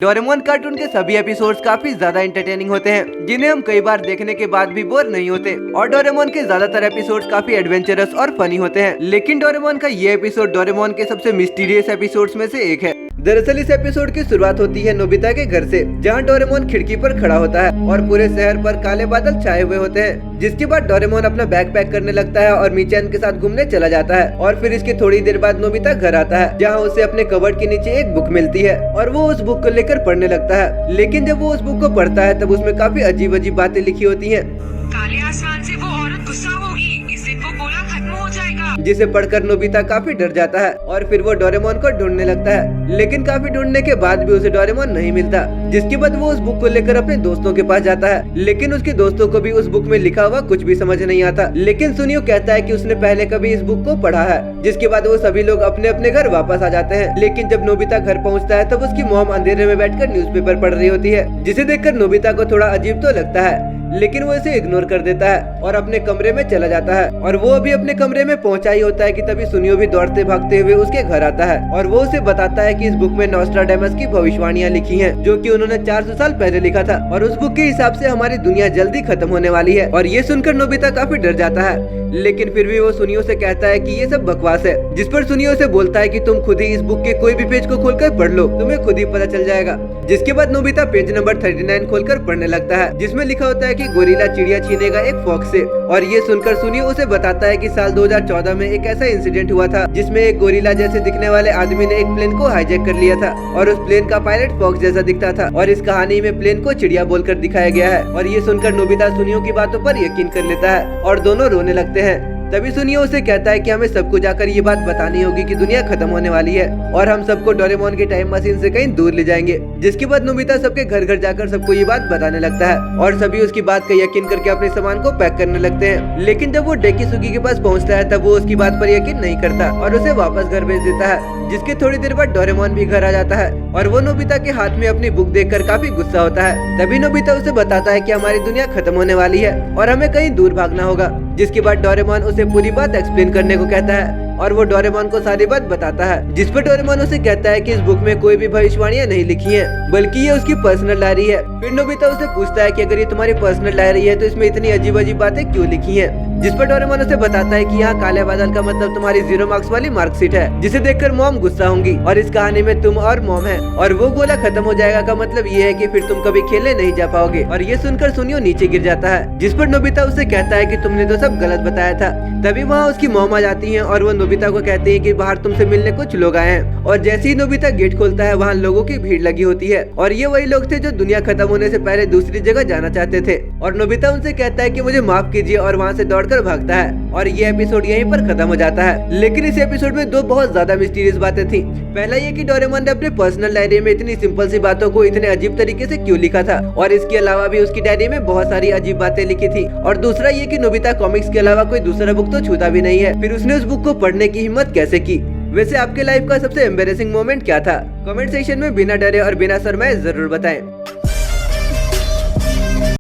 Doraemon cartoon के सभी episodes काफी ज्यादा एंटरटेनिंग होते हैं, जिन्हें हम कई बार देखने के बाद भी बोर नहीं होते। और डोरेमोन के ज्यादातर एपिसोड्स काफी एडवेंचरस और फनी होते हैं, लेकिन डोरेमोन का ये एपिसोड डोरेमोन के सबसे मिस्टीरियस एपिसोड्स में से एक है। दरअसल इस एपिसोड की शुरुआत होती है नोबिता के घर से, जहां डोरेमोन खिड़की पर खड़ा होता है और पूरे शहर पर काले बादल छाए हुए होते हैं। जिसके बाद डोरेमोन अपना बैग पैक करने लगता है और मीचैन के साथ घूमने चला जाता है। और फिर इसके थोड़ी देर बाद नोबिता घर आता है, जहां उसे अपने कबर्ड के नीचे एक बुक मिलती है और वो उस बुक को लेकर पढ़ने लगता है। लेकिन जब वो उस बुक को पढ़ता है तब उसमें काफी अजीब अजीब बातें लिखी होती हैं। काले आसमान से वो औरत गुस्सा होगी, इस दिन वो गोला खत्म हो जाएगा। जिसे पढ़कर नोबिता काफी डर जाता है और फिर वो डोरेमोन को ढूंढने लगता है, लेकिन काफी ढूंढने के बाद भी उसे डोरेमोन नहीं मिलता। जिसके बाद वो उस बुक को लेकर अपने दोस्तों के पास जाता है, लेकिन उसके दोस्तों को भी उस बुक में लिखा हुआ कुछ भी समझ नहीं आता। लेकिन सुनियो कहता है कि उसने पहले कभी इस बुक को पढ़ा है। जिसके बाद वो सभी लोग अपने अपने घर वापस आ जाते हैं। लेकिन जब नोबिता घर पहुँचता है तब उसकी मॉम अंधेरे में बैठकर न्यूज़पेपर पढ़ रही होती है, जिसे देखकर नोबिता को थोड़ा अजीब तो लगता है, लेकिन वो इसे इग्नोर कर देता है और अपने कमरे में चला जाता है। और वो अभी अपने कमरे में पहुंचा ही होता है कि तभी सुनियो भी दौड़ते भागते हुए उसके घर आता है और वो उसे बताता है कि इस बुक में नॉस्ट्राडेमस की भविष्यवाणियां लिखी हैं, जो कि उन्होंने 400 साल पहले लिखा था। और उस बुक के हिसाब से हमारी दुनिया जल्दी खत्म होने वाली है। और ये सुनकर नोबिता काफी डर जाता है, लेकिन फिर भी वो सुनियो से कहता है कि ये सब बकवास है। जिस पर सुनियो से बोलता है कि तुम खुद ही इस बुक के कोई भी पेज को खोलकर पढ़ लो, तुम्हें खुद ही पता चल जाएगा। जिसके बाद नोबिता पेज नंबर 39 खोलकर पढ़ने लगता है, जिसमें लिखा होता है कि गोरिल्ला चिड़िया छीनेगा एक फॉक्स से। और ये सुनकर सुनियो उसे बताता है कि साल 2014 में एक ऐसा इंसिडेंट हुआ था, जिसमें एक गोरिल्ला जैसे दिखने वाले आदमी ने एक प्लेन को हाईजैक कर लिया था और उस प्लेन का पायलट फॉक्स जैसा दिखता था। और इस कहानी में प्लेन को चिड़िया बोलकर दिखाया गया है। और ये सुनकर नोबिता सुनियो की बातों पर यकीन कर लेता है और दोनों रोने लगते हैं। तभी सुनियो उसे कहता है कि हमें सबको जाकर ये बात बतानी होगी कि दुनिया खत्म होने वाली है और हम सबको डोरेमोन के टाइम मशीन से कहीं दूर ले जाएंगे। जिसके बाद नोबिता सबके घर घर जाकर सबको ये बात बताने लगता है और सभी उसकी बात का यकीन करके अपने सामान को पैक करने लगते हैं। लेकिन जब वो डेकिसुगी के पास पहुंचता है तब वो उसकी बात पर यकीन नहीं करता और उसे वापस घर भेज देता है। जिसके थोड़ी देर बाद डोरेमोन भी घर आ जाता है और वो नोबिता के हाथ में अपनी बुक देखकर काफी गुस्सा होता है। तभी नोबिता उसे बताता है कि हमारी दुनिया खत्म होने वाली है और हमें कहीं दूर भागना होगा। जिसके बाद डोरेमोन उसे पूरी बात एक्सप्लेन करने को कहता है और वो डोरेमोन को सारी बात बताता है। जिस पर डोरेमोन उसे कहता है कि इस बुक में कोई भी भविष्यवाणियां नहीं लिखी हैं, बल्कि ये उसकी पर्सनल डायरी है। फिर नोबिता उसे पूछता है कि अगर ये तुम्हारी पर्सनल डायरी है तो इसमें इतनी अजीब अजीब बातें क्यों लिखी हैं। जिस पर डोरेमोन उसे बताता है कि यहाँ काले बादल का मतलब तुम्हारी 0 मार्क्स वाली मार्कशीट है, जिसे देखकर मॉम गुस्सा होंगी और इस कहानी में तुम और मॉम है और वो गोला खत्म हो जाएगा का मतलब ये है कि फिर तुम कभी खेलने नहीं जा पाओगे। और ये सुनकर सुनियो नीचे गिर जाता है। जिस पर नोबिता उसे कहता है कि तुमने तो सब गलत बताया था। तभी वहाँ उसकी मॉम आ जाती है और वो नोबिता को कहती है कि बाहर तुमसे मिलने कुछ लोग आए हैं। और जैसे ही नोबिता गेट खोलता है वहाँ लोगों की भीड़ लगी होती है और ये वही लोग थे जो दुनिया खत्म होने से पहले दूसरी जगह जाना चाहते थे। और नोबिता उनसे कहता है कि मुझे माफ कीजिए और वहाँ से दौड़कर भागता है और ये एपिसोड यहीं पर खत्म हो जाता है। लेकिन इस एपिसोड में दो बहुत ज्यादा मिस्टीरियस बातें थी। पहला ये कि डोरेमोन ने अपने पर्सनल डायरी में इतनी सिंपल सी बातों को इतने अजीब तरीके से क्यों लिखा था और इसके अलावा भी उसकी डायरी में बहुत सारी अजीब बातें लिखी थी। और दूसरा ये कि नोबिता कॉमिक्स के अलावा कोई दूसरा बुक तो छूता भी नहीं है, फिर उसने उस बुक को पढ़ने की हिम्मत कैसे की। वैसे आपके लाइफ का सबसे एम्बेरेसिंग मोमेंट क्या था? कमेंट सेक्शन में बिना डरे और बिना शर्माए जरूर बताएं।